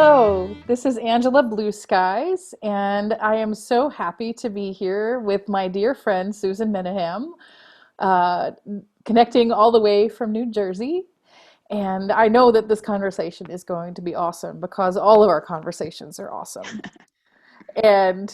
Hello, this is Angela Blueskies, and I am so happy to be here with my dear friend Susan Menahem, uh, connecting all the way from New Jersey. And I know that this conversation is going to be awesome because all of our conversations are awesome. And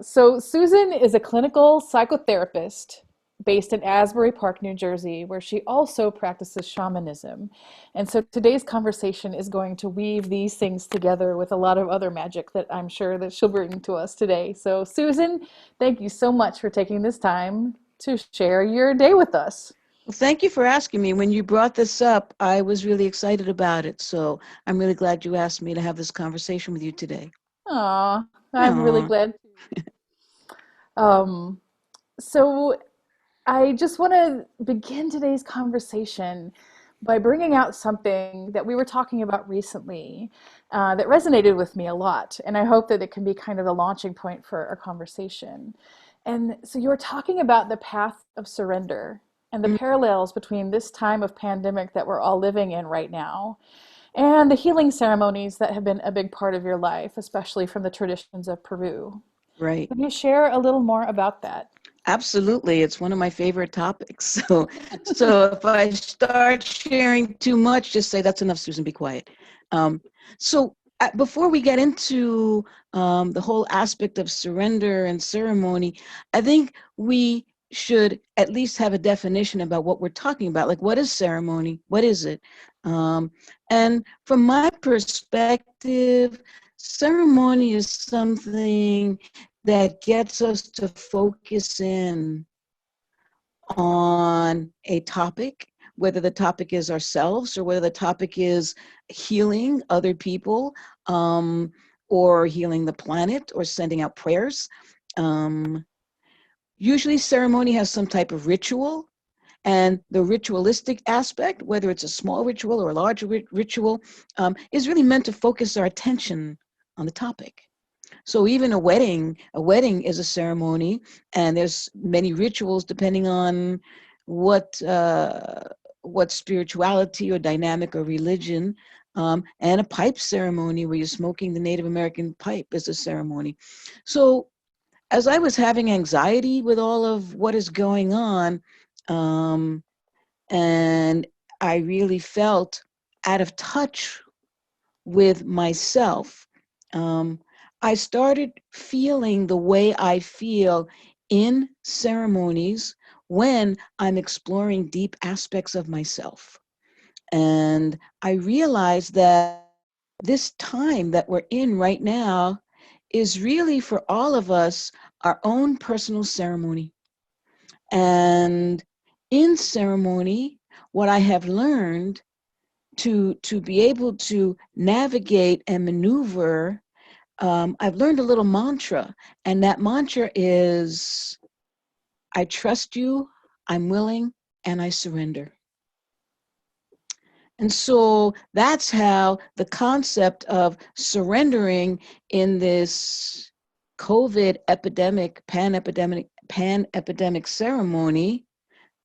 so Susan is a clinical psychotherapist based in Asbury Park, New Jersey, where she also practices shamanism. And so today's conversation is going to weave these things together with a lot of other magic that I'm sure that she'll bring to us today. So Susan, thank you so much for taking this time to share your day with us. Well, thank you for asking me. When you brought this up, I was really excited about it. So I'm really glad you asked me to have this conversation with you today. Aw, I'm really Aw. glad. Um, so I just want to begin today's conversation by bringing out something that we were talking about recently that resonated with me a lot. And I hope that it can be kind of the launching point for our conversation. And so you were talking about the path of surrender and the Mm. parallels between this time of pandemic that we're all living in right now and the healing ceremonies that have been a big part of your life, especially from the traditions of Peru. Right. Can you share a little more about that? Absolutely. It's one of my favorite topics. So if I start sharing too much, just say that's enough, Susan, be quiet. Um, Before we get into the whole aspect of surrender and ceremony, I think we should at least have a definition about what we're talking about. Like, what is ceremony? What is it? Um, and from my perspective, ceremony is something that gets us to focus in on a topic, whether the topic is ourselves or whether the topic is healing other people, or healing the planet or sending out prayers. Um, Usually ceremony has some type of ritual, and the ritualistic aspect, whether it's a small ritual or a large ritual, is really meant to focus our attention on the topic. So even a wedding is a ceremony, and there's many rituals depending on what what spirituality or dynamic or religion. And a pipe ceremony where you're smoking the Native American pipe is a ceremony. So as I was having anxiety with all of what is going on, um, and I really felt out of touch with myself, um, I started feeling the way I feel in ceremonies when I'm exploring deep aspects of myself. And I realized that this time that we're in right now is really for all of us our own personal ceremony. And in ceremony, what I have learned to be able to navigate and maneuver, I've learned a little mantra, and that mantra is I trust you, I'm willing, and I surrender. And so that's how the concept of surrendering in this COVID epidemic, pan epidemic ceremony,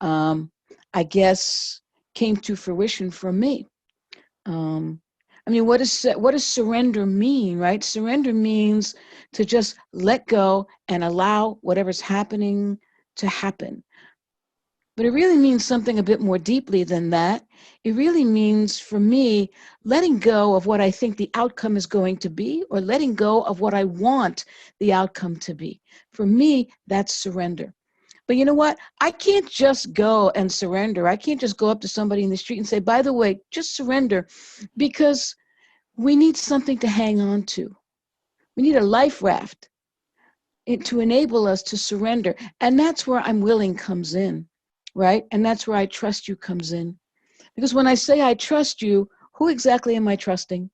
um, I guess, came to fruition for me. Um, I mean, what does surrender mean, right? Surrender means to just let go and allow whatever's happening to happen. But it really means something a bit more deeply than that. It really means, for me, letting go of what I think the outcome is going to be, or letting go of what I want the outcome to be. For me, that's surrender. But you know what? I can't just go and surrender. I can't just go up to somebody in the street and say, by the way, just surrender, because we need something to hang on to. We need a life raft to enable us to surrender. And that's where I'm willing comes in, right? And that's where I trust you comes in. Because when I say I trust you, who exactly am I trusting?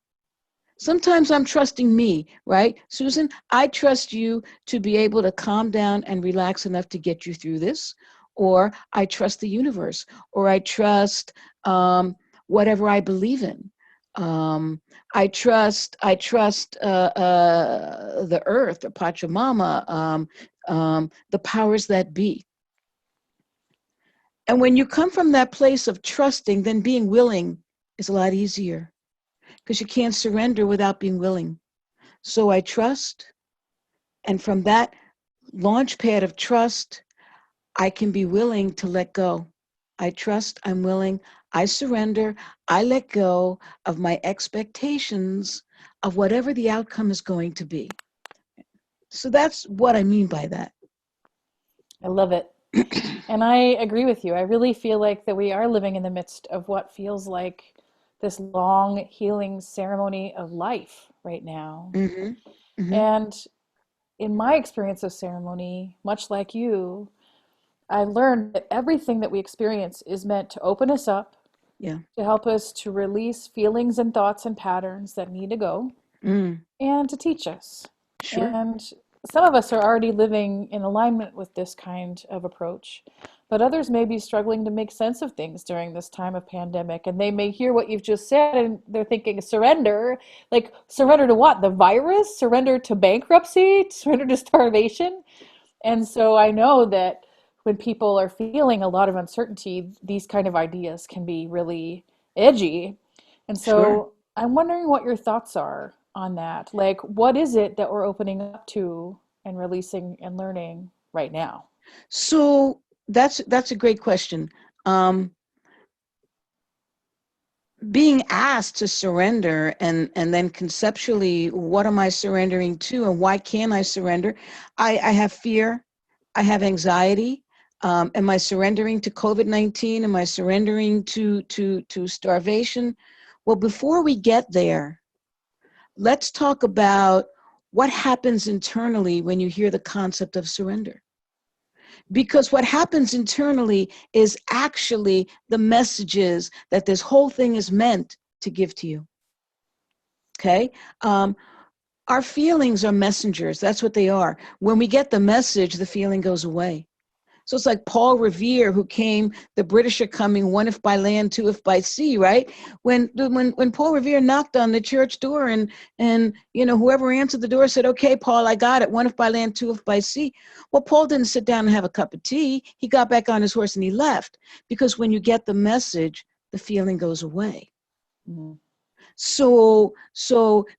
Sometimes I'm trusting me, right? Susan, I trust you to be able to calm down and relax enough to get you through this. Or I trust the universe, or I trust whatever I believe in. Um, I trust the earth, or Pachamama, the powers that be. And when you come from that place of trusting, then being willing is a lot easier. because you can't surrender without being willing. So I trust, and from that launch pad of trust, I can be willing to let go. I trust, I'm willing, I surrender, I let go of my expectations of whatever the outcome is going to be. So that's what I mean by that. I love it. And I agree with you. I really feel like that we are living in the midst of what feels like this long healing ceremony of life right now. Mm-hmm. Mm-hmm. And in my experience of ceremony, much like you, I learned that everything that we experience is meant to open us up, Yeah. to help us to release feelings and thoughts and patterns that need to go, Mm. and to teach us. Sure. And some of us are already living in alignment with this kind of approach, but others may be struggling to make sense of things during this time of pandemic. And they may hear what you've just said and they're thinking, surrender. Like, surrender to what? The virus? Surrender to bankruptcy? Surrender to starvation? And so I know that when people are feeling a lot of uncertainty, these kind of ideas can be really edgy. And Sure. so I'm wondering what your thoughts are on that. Like, what is it that we're opening up to and releasing and learning right now? So that's a great question. Um, Being asked to surrender, and then conceptually, what am I surrendering to, and why can't I surrender? I have fear, I have anxiety. Am I surrendering to COVID-19? Am I surrendering to starvation? Well, before we get there, let's talk about what happens internally when you hear the concept of surrender. Because what happens internally is actually the messages that this whole thing is meant to give to you. Okay? Our feelings are messengers. That's what they are. When we get the message, the feeling goes away. So it's like Paul Revere, who came, the British are coming, one if by land, two if by sea, right? When Paul Revere knocked on the church door, and whoever answered the door said, okay, Paul, I got it, one if by land, two if by sea. Well, Paul didn't sit down and have a cup of tea. He got back on his horse and he left. Because when you get the message, the feeling goes away. Mm. So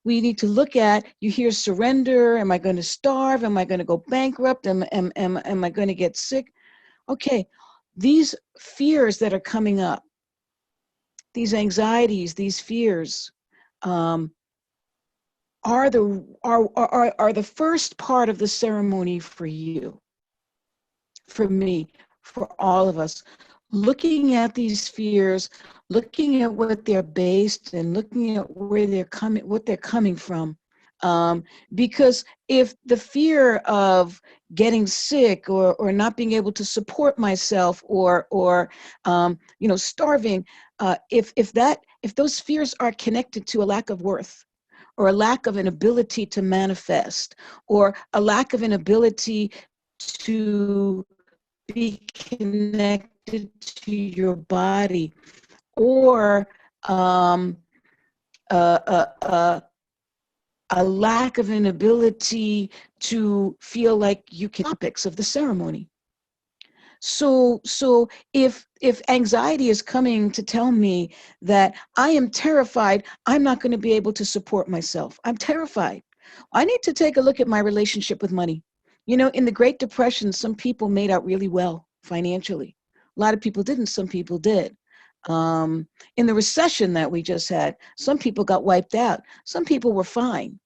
we need to look at, you hear surrender, am I going to starve? Am I going to go bankrupt? Am I going to get sick? Okay, these fears that are coming up, these anxieties, these fears, um, are the first part of the ceremony for you, for me, for all of us. Looking at these fears, looking at what they're based, and looking at where they're coming, what they're coming from. Because if the fear of getting sick, or not being able to support myself, or starving, if those fears are connected to a lack of worth, or a lack of an ability to manifest, or a lack of an ability to be connected to your body, or um, uh, uh, uh, a lack of an ability to feel like you can topics of the ceremony. So if anxiety is coming to tell me that I am terrified, I'm not going to be able to support myself, I'm terrified, I need to take a look at my relationship with money. In the Great Depression, some people made out really well financially. A lot of people didn't, some people did. In the recession that we just had, some people got wiped out, some people were fine.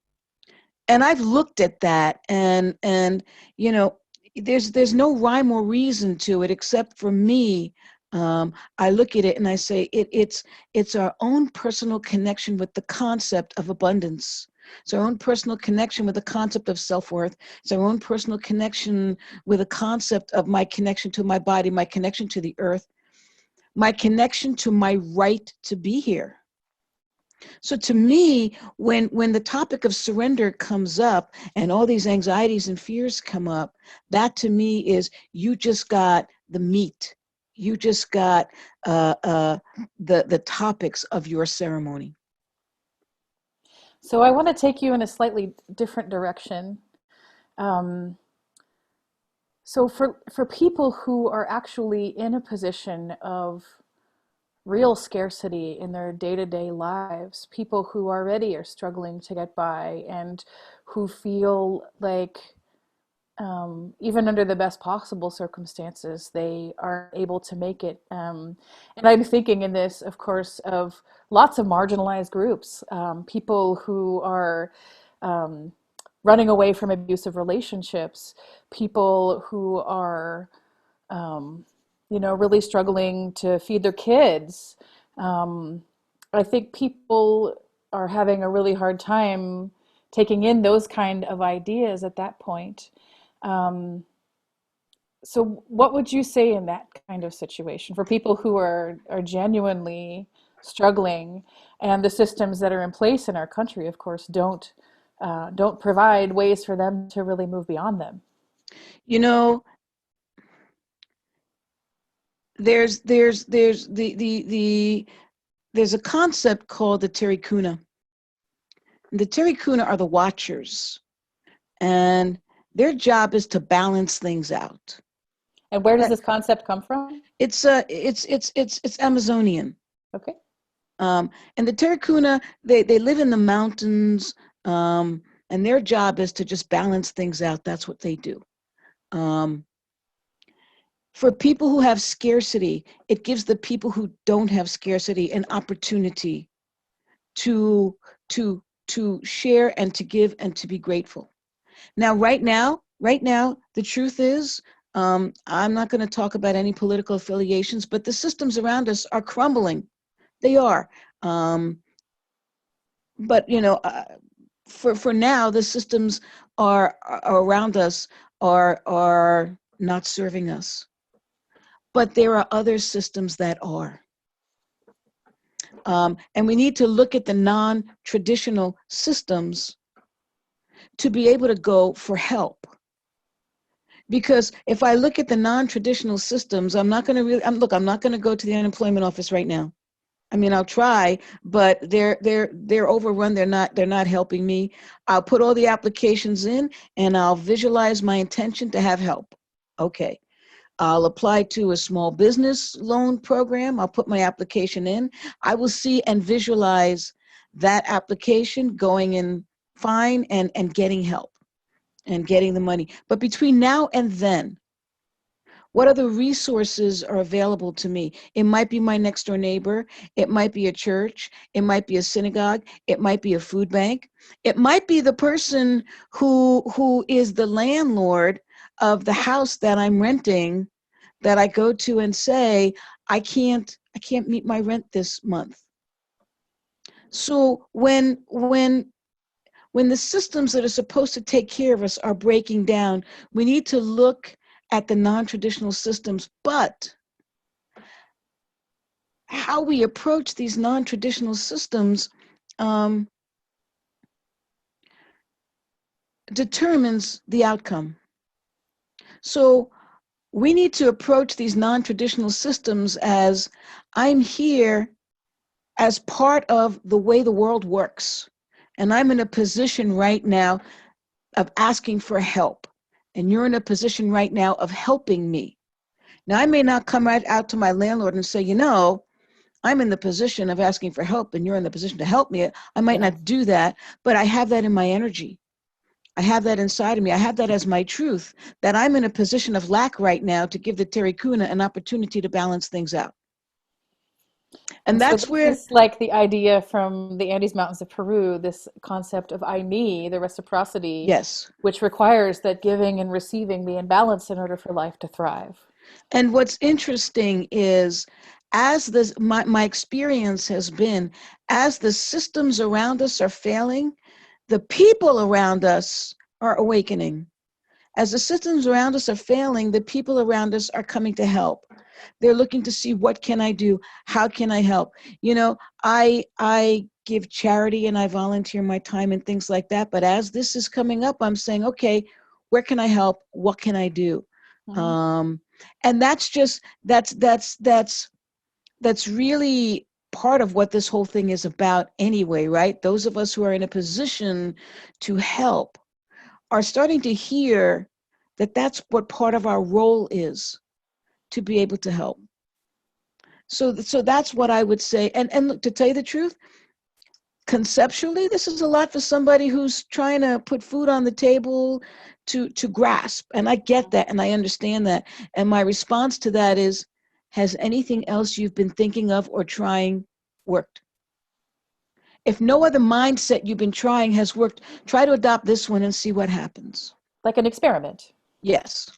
And I've looked at that, and you know there's no rhyme or reason to it, except for me. I look at it and I say it's our own personal connection with the concept of abundance. It's our own personal connection with the concept of self-worth. It's our own personal connection with the concept of my connection to my body, my connection to the earth, my connection to my right to be here. So to me, when the topic of surrender comes up and all these anxieties and fears come up, that to me is, you just got the meat. You just got the topics of your ceremony. So I want to take you in a slightly different direction. Um, so for people who are actually in a position of real scarcity in their day-to-day lives, people who already are struggling to get by and who feel like even under the best possible circumstances, they are able to make it. And I'm thinking in this, of course, of lots of marginalized groups, people who are um, running away from abusive relationships, people who are, um, really struggling to feed their kids. Um, I think people are having a really hard time taking in those kind of ideas at that point. Um, so what would you say in that kind of situation for people who are genuinely struggling, and the systems that are in place in our country, of course, don't provide ways for them to really move beyond them? You know, there's there's a concept called the Terikuna. The Terikuna are the watchers, and their job is to balance things out. And where does this concept come from? It's Amazonian. Okay. And the Terikuna, they live in the mountains, and their job is to just balance things out. That's what they do. Um, for people who have scarcity, it gives the people who don't have scarcity an opportunity to to share and to give and to be grateful. Now, right now, the truth is, I'm not going to talk about any political affiliations, but the systems around us are crumbling. They are. Um, but for now, the systems are around us are not serving us. But there are other systems that are. And we need to look at the non-traditional systems to be able to go for help. Because if I look at the non-traditional systems, I'm not going to really, I'm not going to go to the unemployment office right now. I mean, I'll try, but they're overrun. They're not helping me. I'll put all the applications in and I'll visualize my intention to have help. Okay. I'll apply to a small business loan program. I'll put my application in. I will see and visualize that application going in fine and getting help and getting the money. But between now and then, what other resources are available to me? It might be my next door neighbor. It might be a church. It might be a synagogue. It might be a food bank. It might be the person who is the landlord of the house that I'm renting, that I go to and say, I can't meet my rent this month. So when the systems that are supposed to take care of us are breaking down, we need to look at the non-traditional systems, but how we approach these non-traditional systems determines the outcome. So we need to approach these non-traditional systems as, I'm here as part of the way the world works. And I'm in a position right now of asking for help. And you're in a position right now of helping me. Now, I may not come right out to my landlord and say, I'm in the position of asking for help and you're in the position to help me. I might Yeah. not do that, but I have that in my energy. I have that inside of me. I have that as my truth, that I'm in a position of lack right now to give the Terikuna an opportunity to balance things out. And And so that's this where, is like the idea from the Andes Mountains of Peru, this concept of I me, the reciprocity, yes. which requires that giving and receiving be in balance in order for life to thrive. And what's interesting is, as this, my experience has been, as the systems around us are failing, the people around us are awakening. As the systems around us are failing, the people around us are coming to help. They're looking to see, what can I do? How can I help? I give charity and I volunteer my time and things like that. But as this is coming up, I'm saying, okay, where can I help? What can I do? Mhm. Um, and that's really part of what this whole thing is about anyway, right? Those of us who are in a position to help are starting to hear that that's what part of our role is, to be able to help. So that's what I would say. And look, to tell you the truth, conceptually, this is a lot for somebody who's trying to put food on the table to grasp. And I get that, and I understand that. And my response to that is, has anything else you've been thinking of or trying worked? If no other mindset you've been trying has worked, try to adopt this one and see what happens. Like an experiment. Yes.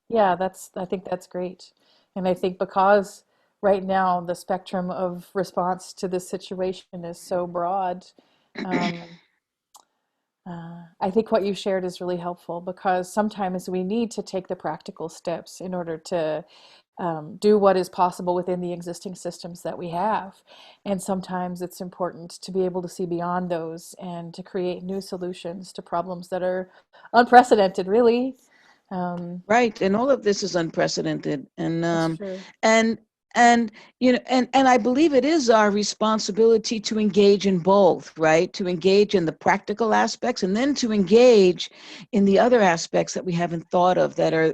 Yeah, I think that's great. And I think because right now the spectrum of response to this situation is so broad, um, I think what you shared is really helpful because sometimes we need to take the practical steps in order to do what is possible within the existing systems that we have. And sometimes it's important to be able to see beyond those and to create new solutions to problems that are unprecedented, really. Um, Right, and all of this is unprecedented, that's true. and and and I believe it is our responsibility to engage in both, right? To engage in the practical aspects, and then to engage in the other aspects that we haven't thought of, that are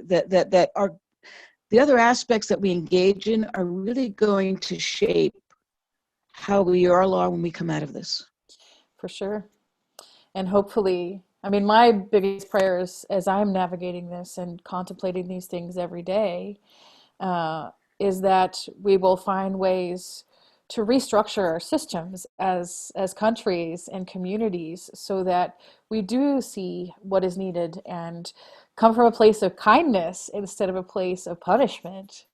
the other aspects that we engage in are really going to shape how we all are when we come out of this. For sure. And hopefully, I mean, my biggest prayers as I'm navigating this and contemplating these things every day uh, is that we will find ways to restructure our systems as countries and communities so that we do see what is needed and come from a place of kindness instead of a place of punishment.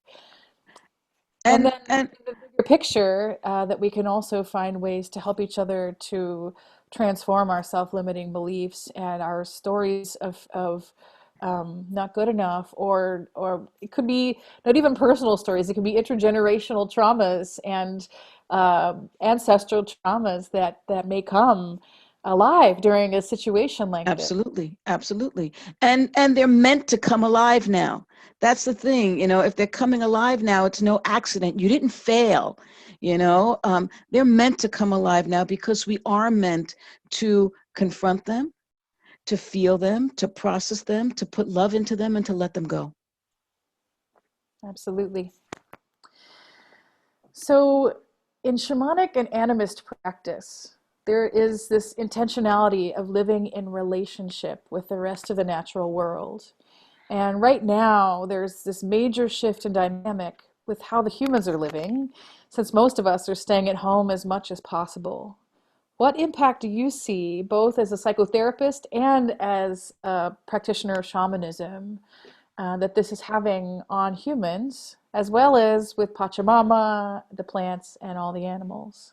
And then And in the bigger picture, that we can also find ways to help each other to transform our self-limiting beliefs and our stories of not good enough, or it could be not even personal stories. It could be intergenerational traumas and ancestral traumas that may come alive during a situation like this. absolutely, absolutely. And they're meant to come alive now. That's the thing, if they're coming alive now, it's no accident. You didn't fail, they're meant to come alive now because we are meant to confront them, to feel them, to process them, to put love into them, and to let them go. Absolutely. So, in shamanic and animist practice, there is this intentionality of living in relationship with the rest of the natural world. And right now, there's this major shift in dynamic with how the humans are living, since most of us are staying at home as much as possible. What impact do you see, both as a psychotherapist and as a practitioner of shamanism, that this is having on humans, as well as with Pachamama, the plants, and all the animals?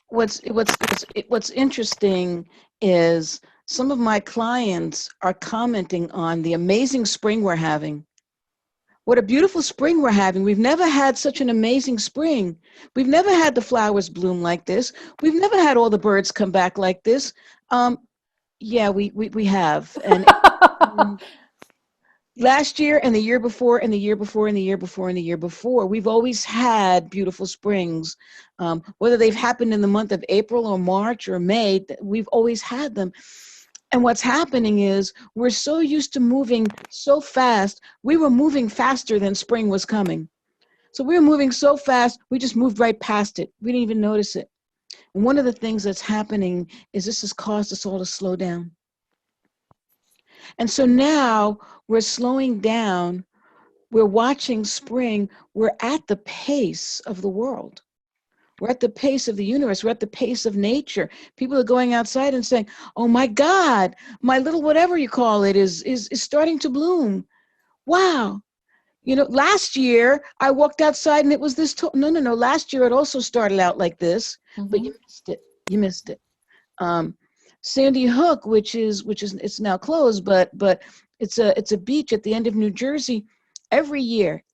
What's interesting is some of my clients are commenting on the amazing spring we're having. What a beautiful spring we're having. We've never had such an amazing spring. We've never had the flowers bloom like this. We've never had all the birds come back like this. Um, yeah, we have. And last year and the year before and the year before and the year before and the year before, we've always had beautiful springs. Whether they've happened in the month of April or March or May, we've always had them. And what's happening is we're so used to moving so fast. We were moving faster than spring was coming. So we were moving so fast, we just moved right past it. We didn't even notice it. And one of the things that's happening is this has caused us all to slow down. And so now we're slowing down. We're watching spring. We're at the pace of the world. We're at the pace of the universe. We're at the pace of nature. People are going outside and saying, "Oh my God, my little whatever you call it is starting to bloom. Wow." Last year I walked outside and it was this. No. Last year it also started out like this, but Hmm. you missed it. You missed it. Um, Sandy Hook, which is it's now closed, but it's a beach at the end of New Jersey. Every year,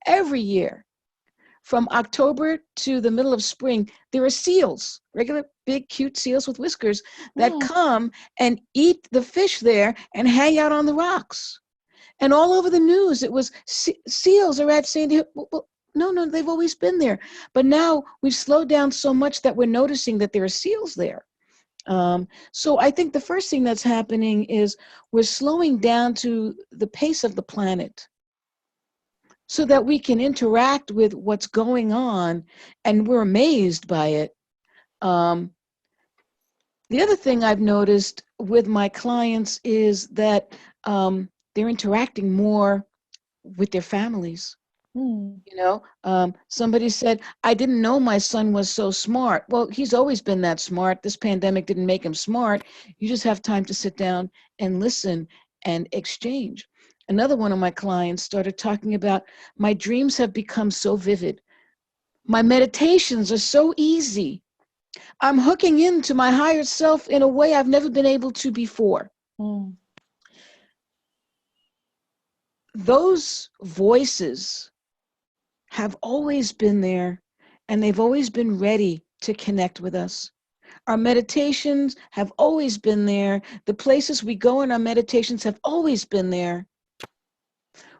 from October to the middle of spring, there are seals, regular big cute seals with whiskers that Mm. come and eat the fish there and hang out on the rocks. And all over the news, it was seals are at Sandy Hook. Well, no, they've always been there. But now we've slowed down so much that we're noticing that there are seals there. So I think the first thing that's happening is we're slowing down to the pace of the planet. so that we can interact with what's going on, and we're amazed by it. Um, the other thing I've noticed with my clients is that they're interacting more with their families. Hmm. Somebody said, I didn't know my son was so smart. Well, he's always been that smart. This pandemic didn't make him smart. You just have time to sit down and listen and exchange. Another one of my clients started talking about, my dreams have become so vivid. My meditations are so easy. I'm hooking into my higher self in a way I've never been able to before. Hmm. Those voices have always been there, and they've always been ready to connect with us. Our meditations have always been there. The places we go in our meditations have always been there.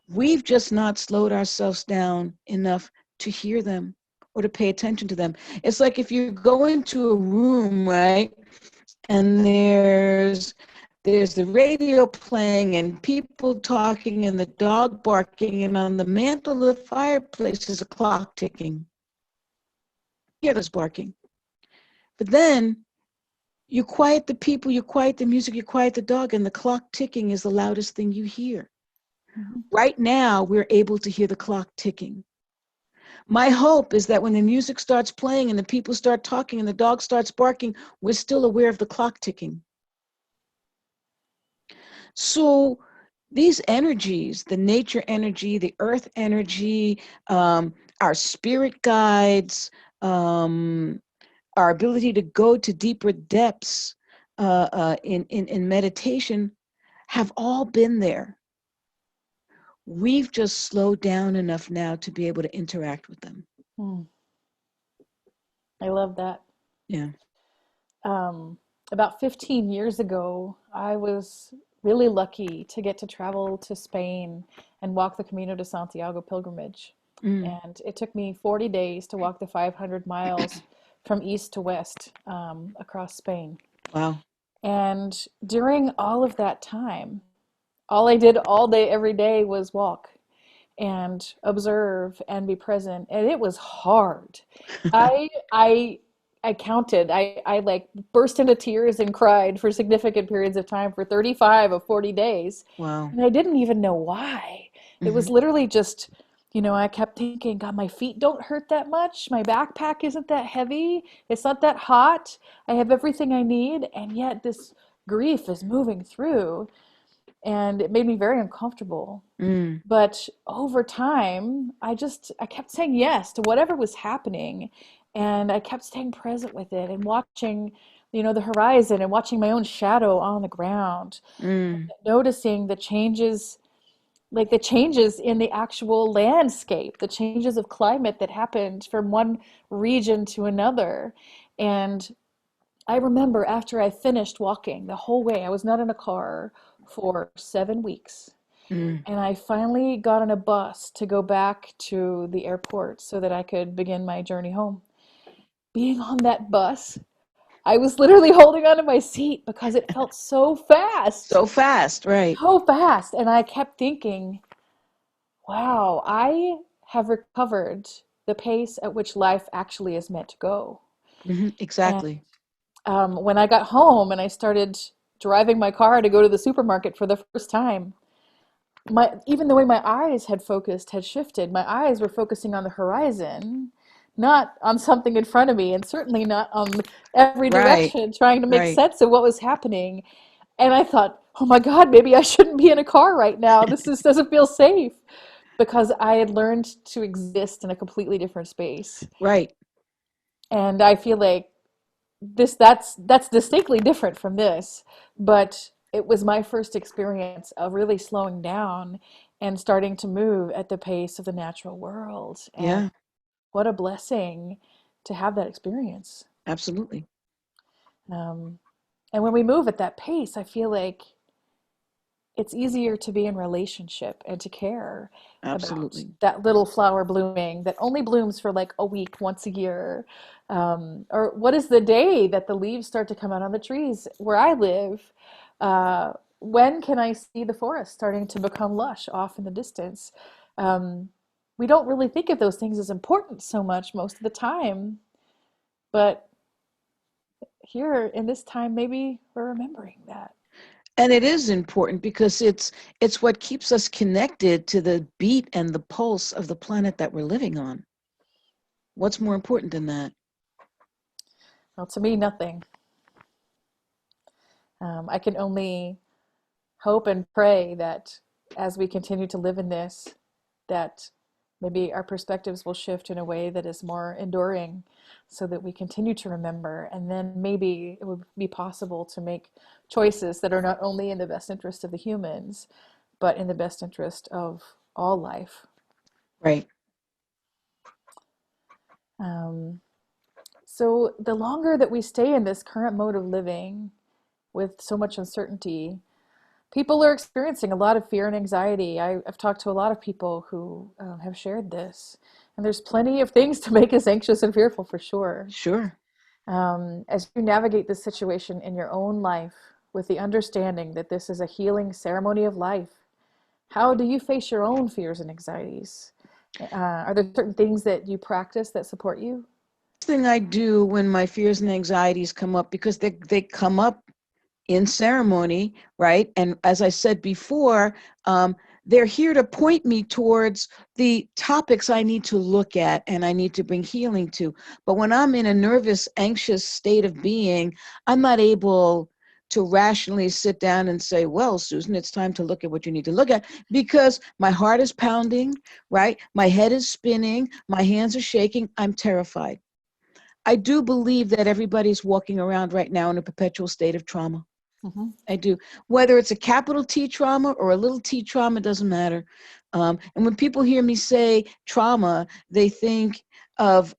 We've just not slowed ourselves down enough to hear them or to pay attention to them. It's like if you go into a room, right, and there's the radio playing and people talking and the dog barking, and on the mantle of the fireplace is a clock ticking. You hear this barking. But then you quiet the people, you quiet the music, you quiet the dog, and the clock ticking is the loudest thing you hear. Mhm. Right now, we're able to hear the clock ticking. My hope is that when the music starts playing and the people start talking and the dog starts barking, we're still aware of the clock ticking. So these energies, the nature energy, the earth energy, our spirit guides, our ability to go to deeper depths in meditation have all been there. We've just slowed down enough now to be able to interact with them. Hmm. I love that. Yeah. Um, about 15 years ago, I was really lucky to get to travel to Spain and walk the Camino de Santiago pilgrimage. Mm. And it took me 40 days to walk the 500 miles from east to west across Spain. Wow. And during all of that time, all I did all day, every day was walk and observe and be present. And it was hard. I I I counted. I like burst into tears and cried for significant periods of time for 35 of 40 days. Wow. And I didn't even know why. It was Hmm. literally just, I kept thinking, God, my feet don't hurt that much. My backpack isn't that heavy. It's not that hot. I have everything I need. And yet this grief is moving through. And it made me very uncomfortable. Mm. But over time, I kept saying yes to whatever was happening, and I kept staying present with it and watching, the horizon and watching my own shadow on the ground, Mm. noticing the changes, like the changes in the actual landscape, the changes of climate that happened from one region to another. And I remember after I finished walking the whole way, I was not in a car for 7 weeks. Mm. And I finally got on a bus to go back to the airport so that I could begin my journey home. Being on that bus, I was literally holding onto my seat because it felt So fast, right? so fast. And I kept thinking, wow, I have recovered the pace at which life actually is meant to go. Hmm. And Exactly. when I got home and I started driving my car to go to the supermarket for the first time, even the way my eyes had focused had shifted. My eyes were focusing on the horizon, not on something in front of me, and certainly not on every Right. direction, trying to make Right. sense of what was happening. And I thought, oh my God, maybe I shouldn't be in a car right now. Doesn't feel safe because I had learned to exist in a completely different space. Right. And I feel like that's distinctly different from this, but it was my first experience of really slowing down and starting to move at the pace of the natural world. And Yeah. what a blessing to have that experience. Absolutely. Um, and when we move at that pace, I feel like it's easier to be in relationship and to care about Absolutely. that little flower blooming that only blooms for like a week once a year. Or what is the day that the leaves start to come out on the trees where I live? When can I see the forest starting to become lush off in the distance? Um, we don't really think of those things as important so much most of the time. But here in this time, maybe we're remembering that. And it is important because it's what keeps us connected to the beat and the pulse of the planet that we're living on. What's more important than that? Well, to me, nothing. I can only hope and pray that as we continue to live in this, that maybe our perspectives will shift in a way that is more enduring so that we continue to remember. And then maybe it would be possible to make choices that are not only in the best interest of the humans, but in the best interest of all life. Right. Um, so the longer that we stay in this current mode of living with so much uncertainty, people are experiencing a lot of fear and anxiety. Have talked to a lot of people who have shared this, and there's plenty of things to make us anxious and fearful for sure. Sure. As you navigate this situation in your own life with the understanding that this is a healing ceremony of life, how do you face your own fears and anxieties? Are there certain things that you practice that support you? Thing I do when my fears and anxieties come up, because they come up in ceremony, right? And as I said before, they're here to point me towards the topics I need to look at and I need to bring healing to. But when I'm in a nervous, anxious state of being, I'm not able to rationally sit down and say, well, Susan, it's time to look at what you need to look at, because my heart is pounding, right? My head is spinning, my hands are shaking, I'm terrified. I do believe that everybody's walking around right now in a perpetual state of trauma. Mm-hmm. I do. Whether it's a capital T trauma or a little t trauma, doesn't matter. And when people hear me say trauma, they think of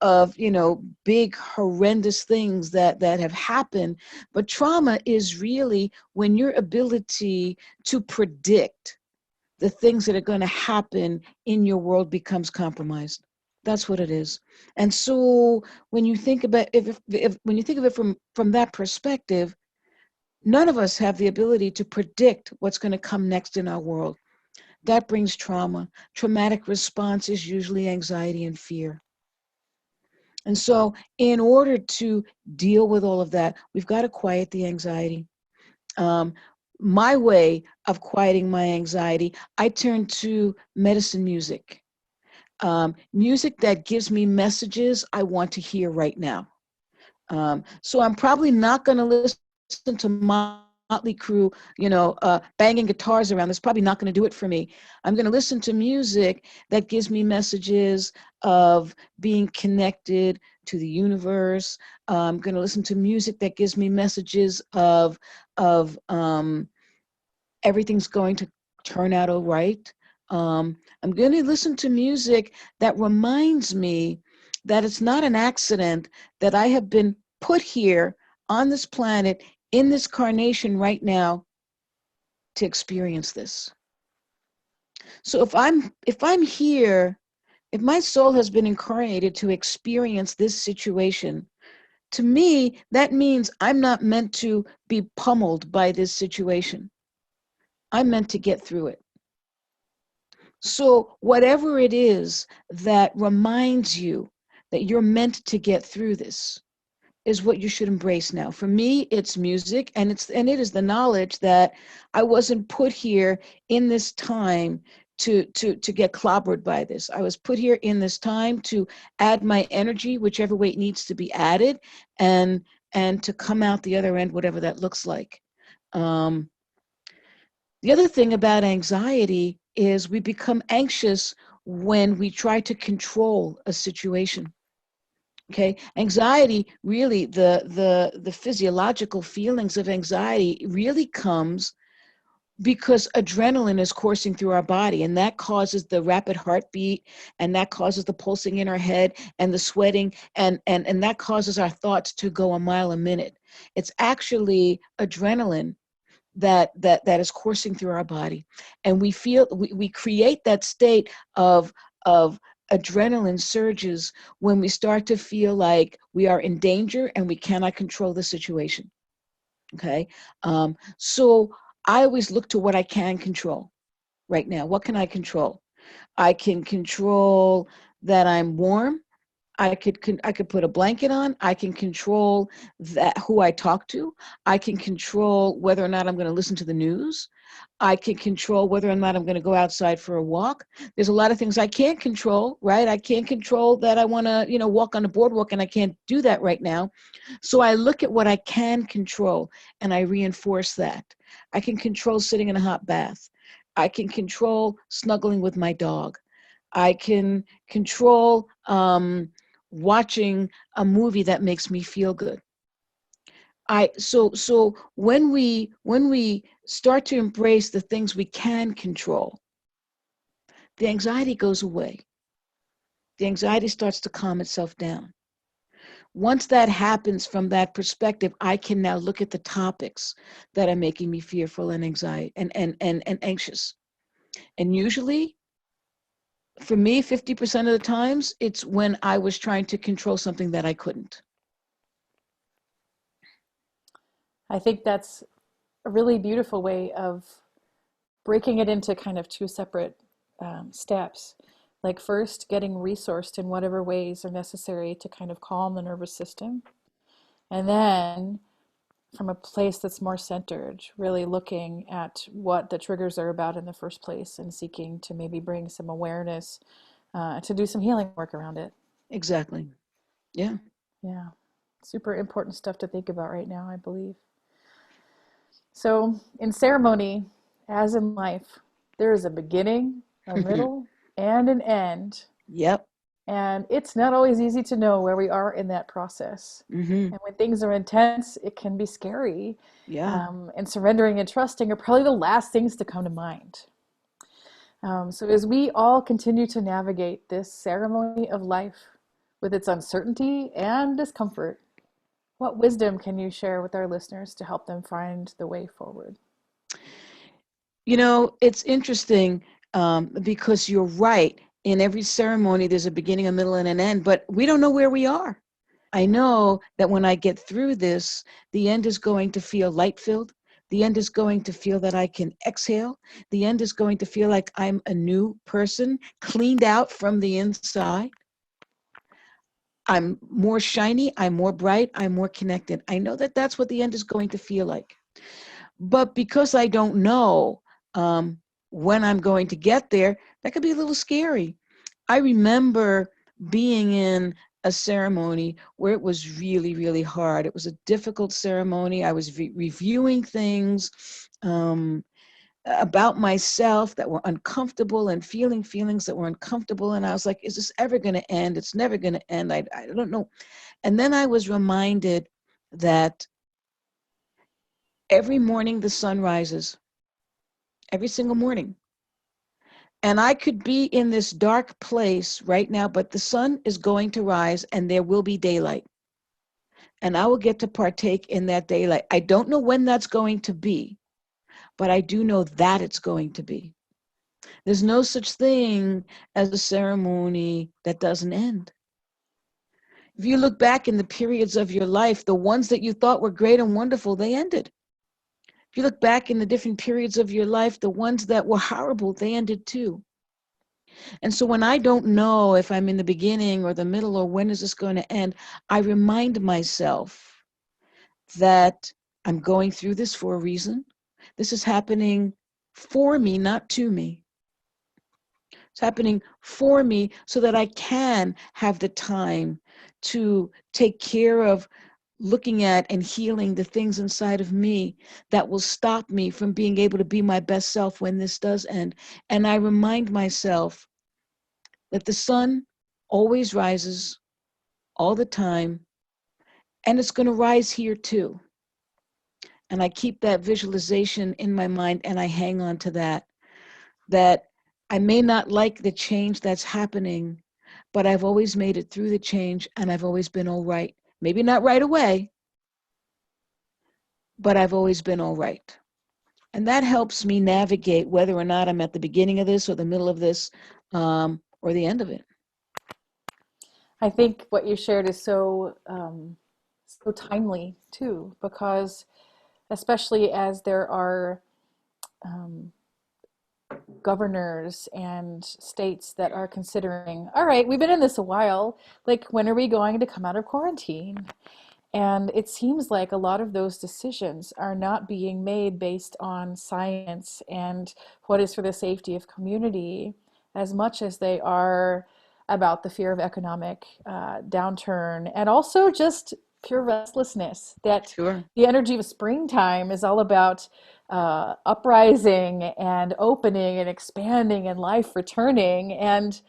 big horrendous things that have happened. But trauma is really when your ability to predict the things that are going to happen in your world becomes compromised. That's what it is. And so when you think about if when you think of it from that perspective, none of us have the ability to predict what's going to come next in our world. That brings trauma. Traumatic response is usually anxiety and fear. And so in order to deal with all of that, we've got to quiet the anxiety. Um, my way of quieting my anxiety, I turn to medicine music. Music that gives me messages I want to hear right now. So I'm probably not going to listen to Motley Crue, banging guitars around. That's probably not going to do it for me. I'm going to listen to music that gives me messages of being connected to the universe. I'm going to listen to music that gives me messages of everything's going to turn out all right. I'm going to listen to music that reminds me that it's not an accident that I have been put here on this planet in this carnation right now to experience this. So if I'm here, if my soul has been incarnated to experience this situation, to me, that means I'm not meant to be pummeled by this situation. I'm meant to get through it. So whatever it is that reminds you that you're meant to get through this is what you should embrace now. For me, it's music, and it is the knowledge that I wasn't put here in this time to get clobbered by this. I was put here in this time to add my energy, whichever way it needs to be added, and to come out the other end, whatever that looks like. The other thing about anxiety is we become anxious when we try to control a situation. Okay, anxiety really the physiological feelings of anxiety really comes because adrenaline is coursing through our body, and that causes the rapid heartbeat, and that causes the pulsing in our head and the sweating, and that causes our thoughts to go a mile a minute. It's actually adrenaline that is coursing through our body, and we create that state of adrenaline surges when we start to feel like we are in danger and we cannot control the situation. Okay, so I always look to what I can control right now. What can I control? I can control that I'm warm. I could put a blanket on. I can control that who I talk to. I can control whether or not I'm going to listen to the news. I can control whether or not I'm going to go outside for a walk. There's a lot of things I can't control, right? I can't control that I want to, walk on the boardwalk, and I can't do that right now. So I look at what I can control and I reinforce that. I can control sitting in a hot bath. I can control snuggling with my dog. I can control watching a movie that makes me feel good. So when we start to embrace the things we can control, the anxiety goes away. The anxiety starts to calm itself down. Once that happens from that perspective, I can now look at the topics that are making me fearful and anxiety and anxious. And usually, for me, 50% of the times, it's when I was trying to control something that I couldn't. I think that's a really beautiful way of breaking it into kind of two separate steps. Like, first, getting resourced in whatever ways are necessary to kind of calm the nervous system. And then, from a place that's more centered, really looking at what the triggers are about in the first place and seeking to maybe bring some awareness to do some healing work around it. Exactly. Yeah. Yeah, super important stuff to think about right now, I believe. So, in ceremony, as in life, there is a beginning, a middle, and an end. Yep. And it's not always easy to know where we are in that process. Mm-hmm. And when things are intense, it can be scary. Yeah. And surrendering and trusting are probably the last things to come to mind. So, as we all continue to navigate this ceremony of life with its uncertainty and discomfort, what wisdom can you share with our listeners to help them find the way forward? It's interesting because you're right. In every ceremony, there's a beginning, a middle, and an end, but we don't know where we are. I know that when I get through this, the end is going to feel light filled. The end is going to feel that I can exhale. The end is going to feel like I'm a new person, cleaned out from the inside. I'm more shiny. I'm more bright. I'm more connected. I know that that's what the end is going to feel like. But because I don't know um, when I'm going to get there, that could be a little scary. I remember being in a ceremony where it was really, really hard. It was a difficult ceremony. I was reviewing things about myself that were uncomfortable and feeling feelings that were uncomfortable. And I was like, is this ever going to end? It's never going to end. I don't know. And then I was reminded that every morning the sun rises, every single morning. And I could be in this dark place right now, but the sun is going to rise and there will be daylight. And I will get to partake in that daylight. I don't know when that's going to be, but I do know that it's going to be. There's no such thing as a ceremony that doesn't end. If you look back in the periods of your life, the ones that you thought were great and wonderful, they ended. If you look back in the different periods of your life, the ones that were horrible, they ended too. And so when I don't know if I'm in the beginning or the middle or when is this going to end, I remind myself that I'm going through this for a reason. This is happening for me, not to me. It's happening for me so that I can have the time to take care of looking at and healing the things inside of me that will stop me from being able to be my best self when this does end. And I remind myself that the sun always rises all the time, and it's going to rise here too. And I keep that visualization in my mind and I hang on to that I may not like the change that's happening, but I've always made it through the change and I've always been all right. Maybe not right away, but I've always been all right. And that helps me navigate whether or not I'm at the beginning of this or the middle of this or the end of it. I think what you shared is so timely too, because especially as there are um, governors and states that are considering, all right, we've been in this a while, like when are we going to come out of quarantine? And it seems like a lot of those decisions are not being made based on science and what is for the safety of community as much as they are about the fear of economic downturn and also just pure restlessness. That Sure. the energy of springtime is all about uprising and opening and expanding and life returning. And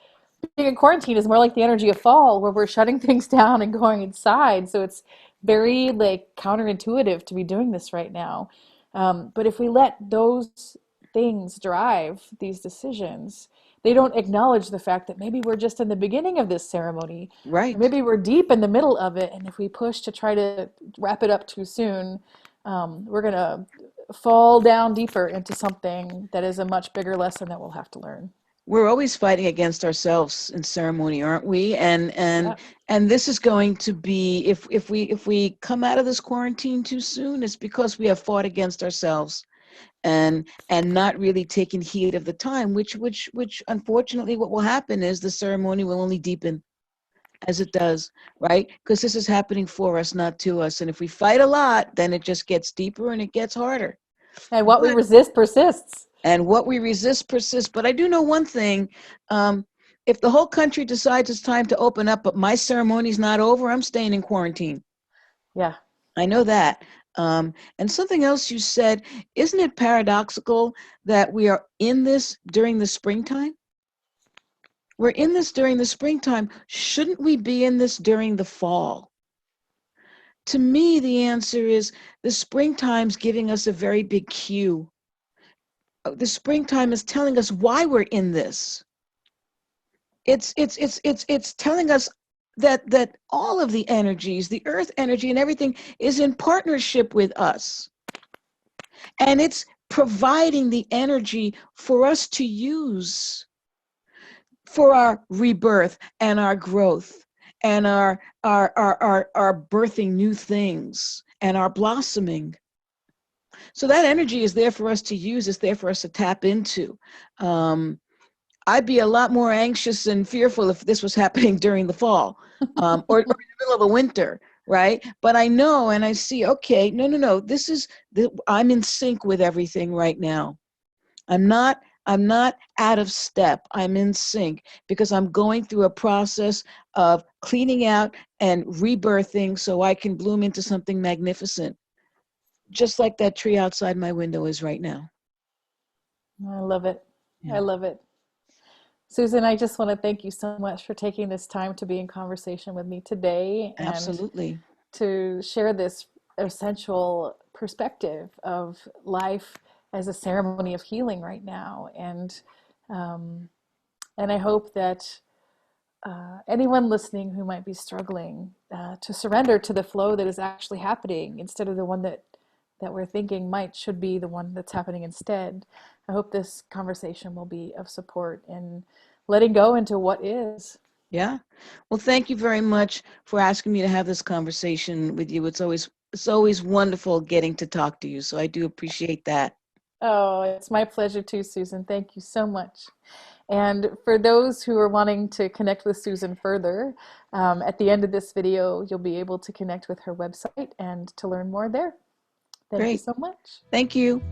being in quarantine is more like the energy of fall, where we're shutting things down and going inside. So it's very like counterintuitive to be doing this right now. But if we let those things drive these decisions, they don't acknowledge the fact that maybe we're just in the beginning of this ceremony, or Right. maybe we're deep in the middle of it. And if we push to try to wrap it up too soon, we're going to fall down deeper into something that is a much bigger lesson that we'll have to learn. We're always fighting against ourselves in ceremony, aren't we? Yeah. And this is going to be, if we come out of this quarantine too soon, it's because we have fought against ourselves and not really taken heed of the time, which unfortunately what will happen is the ceremony will only deepen as it does, right? Because this is happening for us, not to us. And if we fight a lot, then it just gets deeper and it gets harder. And what we But resist persists. and what we resist persists. But I do know one thing. Um, if the whole country decides it's time to open up, but my ceremony's not over, I'm staying in quarantine. Yeah. I know that. And something else you said, isn't it paradoxical that we are in this during the springtime? We're in this during the springtime. Shouldn't we be in this during the fall? To me, the answer is the springtime's giving us a very big cue. The springtime is telling us why we're in this. It's telling us that all of the energies, the earth energy and everything is in partnership with us. And it's providing the energy for us to use for our rebirth and our growth and our birthing new things and our blossoming. So that energy is there for us to use, it's there for us to tap into. I'd be a lot more anxious and fearful if this was happening during the fall, or in the middle of the winter, right? But I know and I see, okay, no, I'm in sync with everything right now. I'm not out of step. I'm in sync because I'm going through a process of cleaning out and rebirthing so I can bloom into something magnificent, just like that tree outside my window is right now. I love it. I Yeah, love it. Susan, I just want to thank you so much for taking this time to be in conversation with me today and absolutely. to share this essential perspective of life as a ceremony of healing right now. Um, and I hope that anyone listening who might be struggling to surrender to the flow that is actually happening instead of the one that we're thinking might should be the one that's happening instead. I hope this conversation will be of support in letting go into what is. Yeah. Well, thank you very much for asking me to have this conversation with you. It's always wonderful getting to talk to you. So I do appreciate that. Oh, it's my pleasure too, Susan. Thank you so much. And for those who are wanting to connect with Susan further, at the end of this video, you'll be able to connect with her website and to learn more there. Thank you Great. so much. Thank you.